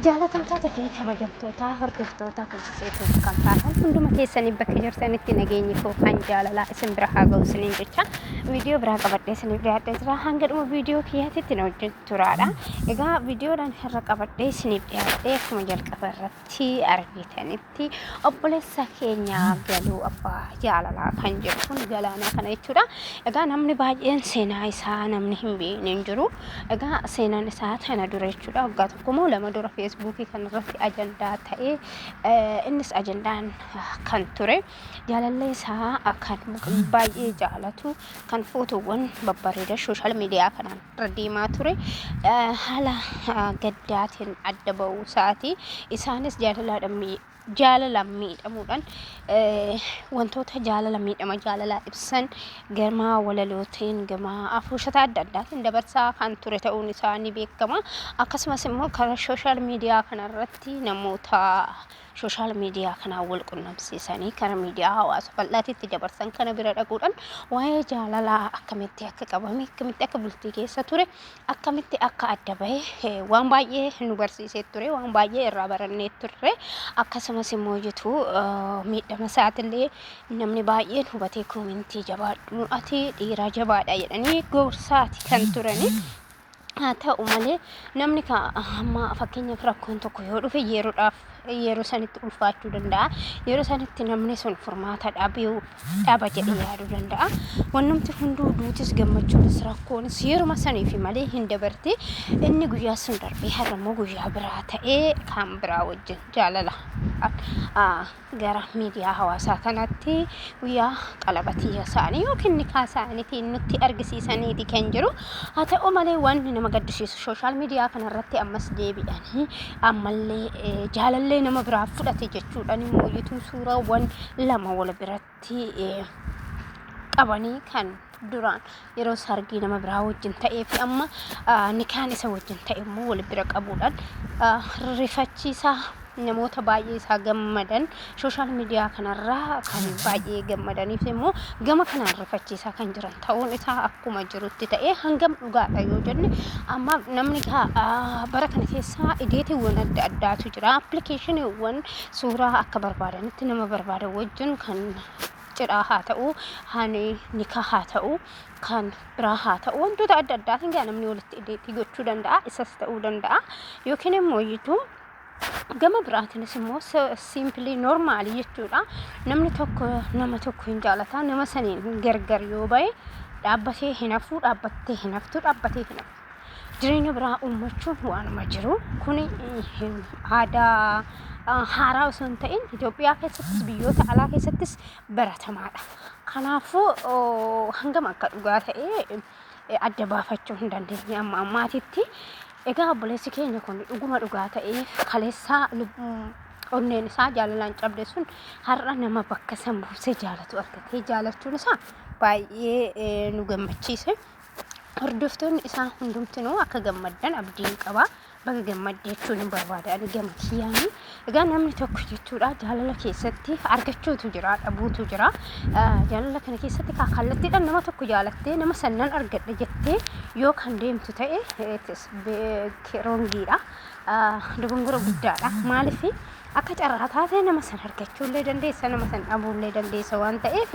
Jaalatamtoota fi kabajamtoota hordoftoota kuusiseetu kan taatan hunduma keessanii bakka jirtanitti nageenyi koo kan jaalalaa isin bira haa ga'u isiniin jecha viidiyoo biraa qabadhee isiniif dhiyaadhee jira. Hanga dhuma viidiyoo kiyyaatitti na wajjin turaadha. Egaa viidiyoodhaan irra qabadhee isiniif dhiyaadhee akkuma jalqaba irratti argitanitti obboleessa keenya Galuu Abbaa Jaalalaa kan jedhu kun Galaanaa kana jechuudha. Egaa namni baay'een seenaa isaa namni hin beekne hin jiru. Egaa seenaan isaa tana dura jechuudha. Waggaa tokko moo lama dura feesbuukii kanarratti ajandaa ta'ee innis ajandaan kan ture jaalallee isaa kan baay'ee jaalatu kan footoowwan babbareeda sooshaal miidiyaa kanaan irra deemaa ture haala gaddaatiin adda ba'uu isaati. Isaanis jaalalaan miidhamuudhaan wantoota jaalala miidhama jaalalaa ibsan gama walalootiin gama afuushata adda addaatiin dabarsaa kan ture ta'uun isaa ni beekama. Akkasumas immoo karaa sooshaal miidiyaa kanarratti namoota sooshaal miidiyaa kanaan wal qunnamsiisanii karaa miidiyaa hawaasa bal'aatiitti dabarsan kana bira dhaquudhaan waa'ee jaalalaa akkamitti akka qabame akkamitti akka bultii keessa ture akkamitti akka adda bahe waan baay'ee nu barsiisee ture waan baay'ee irraa barannee turre. Akkasumas immoo jitu miidhama isaatillee namni baay'een hubatee koomentii jabaadhu ati dhiira jabaadha jedhanii gorsaati kan turani. Haa ta'u malee namni amma fakkeenyaaf rakkoon tokko yoo dhufe yeroo sanitti ulfaachuu danda'a. Yeroo sanitti namni sun furmaata dhaba jedhee yaaduu danda'a. Wannumti hunduu duutis gammachuunis rakkoonis yeruma saniif malee hin dabarti. Inni guyyaa sun darbee har'ammoo guyyaa biraa ta'ee kan biraa wajjin jaalala gara miidiyaa hawaasaa kanatti guyyaa qalabatii isaanii yookiin nikaa isaaniitiin nutti argisiisaniiti kan jiru. Haa ta'u malee wanni nama gaddisiisu sooshaal miidiyaa kanarratti ammas deebi'anii ammallee jaalallee nama biraa fudhate jechuudhaan immoo yituu suuraawwan lama wal biratti qabanii kan duraan yeroo sargii nama biraa wajjin ta'ee fi amma nikaan isa wajjin ta'e immoo wal bira qabuudhaan rifachiisaa namoota baay'ee isaa gammadan sooshaal miidiyaa kanarraa kan baay'ee gammadaniif immoo gama kanaan rifachiisaa kan jiran ta'uun isaa akkuma jirutti ta'ee hangam dhugaadha yoo jenne amma namni bara kana keessaa ideetiiwwan adda addaatu jira. Appilikeeshiniiwwan suuraa akka barbaadanitti nama barbaadan wajjin kan cidhaa haa ta'u hani nikaa haa ta'u kan biraa haa ta'u wantoota adda addaatiin namni walitti ideetii gochuu danda'a. Isas ta'uu danda'a yookiin immoo yituu gama biraatiinis immoo simpilii noormaalii jechuudha. Namni tokko nama tokko hin jaalataa nama saniin gargar yoo bahe dhaabbatee hin hafu dhaabbattee hin haftu dhaabbatee hin hafu jireenya biraa uummachuun waanuma jiru. Kuni aadaa haaraa osoo hin ta'in Itoophiyaa keessattis biyyoota alaa keessattis baratamaadha. Kanaafuu hangam akka dhugaa ta'ee adda baafachuu hin dandeenye amma ammaatitti. Egaa obboleessi keenya kun dhuguma dhugaa ta'ee kaleessaa onneen isaa jaalalaan cabde sun har'a nama bakka san buusee jaalatu argatee jaalachuun isaa baay'ee nu gammachiise. Hordoftoonni isaa hundumtinuu akka gammaddan abdiin qaba. Baga gammadde jechuun hin barbaada ani gama kiyyaanii. Egaa namni tokko jechuudha jaalala keessatti argachuutu jira dhabuutu jira. Jaalala kana keessatti kallattiidhaan nama tokko jaalattee nama sannan argadha jettee yoo kan deemtu ta'e rongiidha. Dogongora guddaadha. Maaliif akka carraa taatee nama san argachuullee dandeessa nama san dhabuullee dandeessa waan ta'eef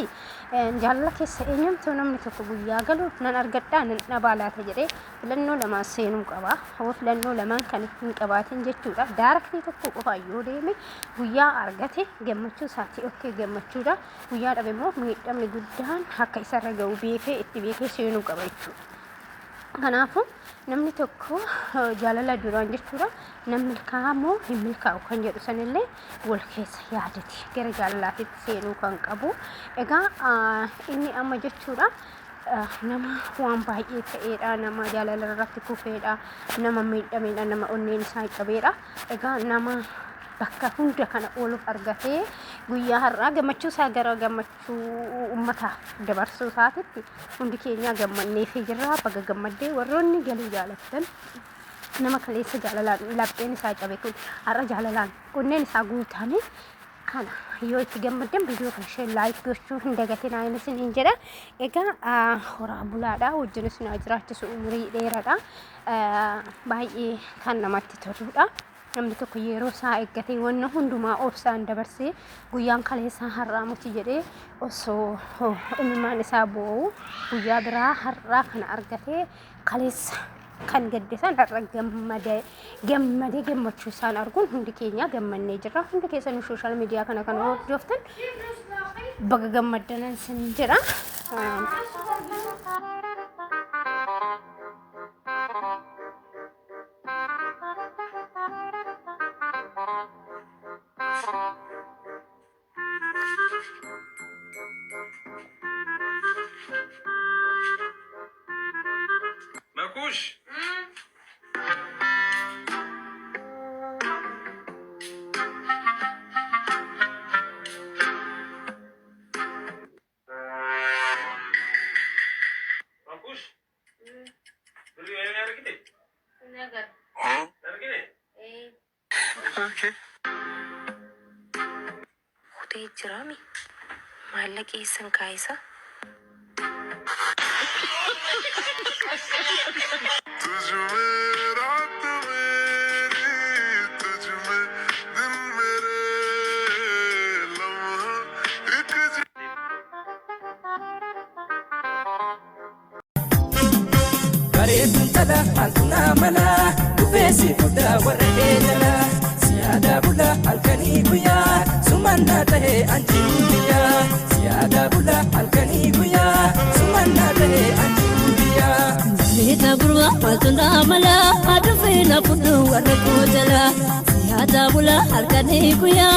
jaalala keessa eenyumtuu namni tokko guyyaa galuuf nan argadhaa nan dhabaa laata jedhee filannoo lamaan seenuu qaba. Hawwa filannoo lamaan kan hin qabaatin jechuudha. Daaraktii tokko qofa yoo deeme guyyaa argate gammachuu isaatii okkee gammachuudha. Guyyaa dhabe immoo miidhamni guddaan akka isarra ga'u beekee itti beekee seenuu qaba jechuudha. Kanaafuu namni tokko jaalala duraan jechuudha namni milkaa'aa moo hin milkaa'u kan jedhu sanillee wal keessa yaadati gara jaalalaatitti seenuu kan qabu. Egaa inni amma jechuudha nama waan baay'ee ta'eedha nama jaalala irratti kufeedha nama miidhameedha nama onneen isaa qabeedha. Egaa nama bakka hunda kana ooluuf argatee guyyaa har'aa gammachuu isaa gara gammachuu uummataa dabarsuu isaatitti hundi keenya gammanneefii jirra. Baga gammaddee warroonni galuu jaalattan nama kaleessa jaalalaan lapheen isaa cabe kun har'a jaalalaan onneen isaa guutanii kana yoo itti gammaddan viidiyoo kana ishee laayik gochuu hin dagatinaa isiniin jedha. Egaa horaa bulaadha wajjinis na jiraachisu umurii dheeraadha baay'ee kan namatti toludha. namni tokko yeroo isaa eeggatee wanna hundumaa obsaan dabarsee guyyaan kaleessaa har'aa muti jedhee osoo imimmaan isaa boo'u guyyaa biraa har'aa kana argatee kaleessa kan gaddisan har'a gammadee gammachuu isaan arguun hundi keenya gammannee jirra. Hundi keessan sooshaal miidiyaa kana kan hordoftan baga gammaddanan sin jira. Makush. Makush. Dulu yang ada kita. Nagar. Ada kita. Okay. Udah jerami. Malak isan kaisa. Alkuna mana kufesi kuda warejela siada bula alkani kuya sumanna tahe anjiya siada bula alkani kuya sumanna tahe anjiya Sita burwa matunda mala adu fina kudu warejela siada bula alkani kuya